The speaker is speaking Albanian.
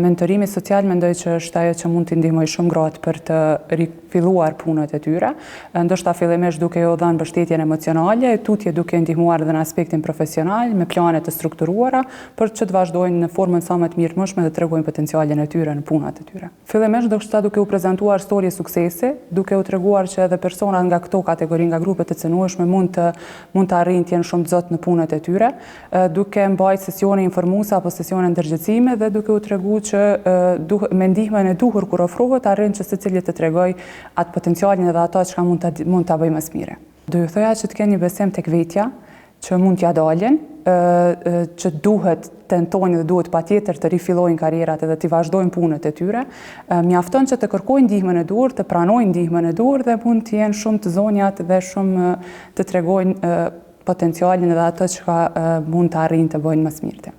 Mentorimi social mendoj që është ajo që mund t'i ndihmoj shumë gratë për të rifilluar punët e tyre, ndoshta fillimisht duke ju dhënë mbështetjen emocionale, tutje duke ndihmuar edhe në aspektin profesional, me plane të strukturuara, për që të vazhdojnë në formën sa më të mirëmëshme dhe të tregojnë potencialin e tyre në punat e tyre. Fillimisht ndoshta duke u prezantuar storje suksesi, duke u treguar që edhe personat nga këto kategori, nga grupet e cënueshme mund të arrijnë të jenë shumë të zotë në punët e tyre, duke mbajtur sesione informuese apo sesione ndërgjegjësime dhe duke u treguar që me ndihmën e duhur kur ofrohet arrin që secili të tregojë atë potencialin edhe ato që mund ta bëjë më së miri. Do ju thoja që të keni besim tek vetja, që mund t'ja dalin, që duhet tentojnë dhe duhet patjetër të rifillojnë karrierat edhe të vazhdojnë punët e tyre. Mjafton që të kërkojnë ndihmën e dur, të pranojnë ndihmën e dur dhe mund të jenë shumë të zonjat dhe shumë të tregojnë potencialin edhe ato që mund të arrijnë të bëjnë më së miri.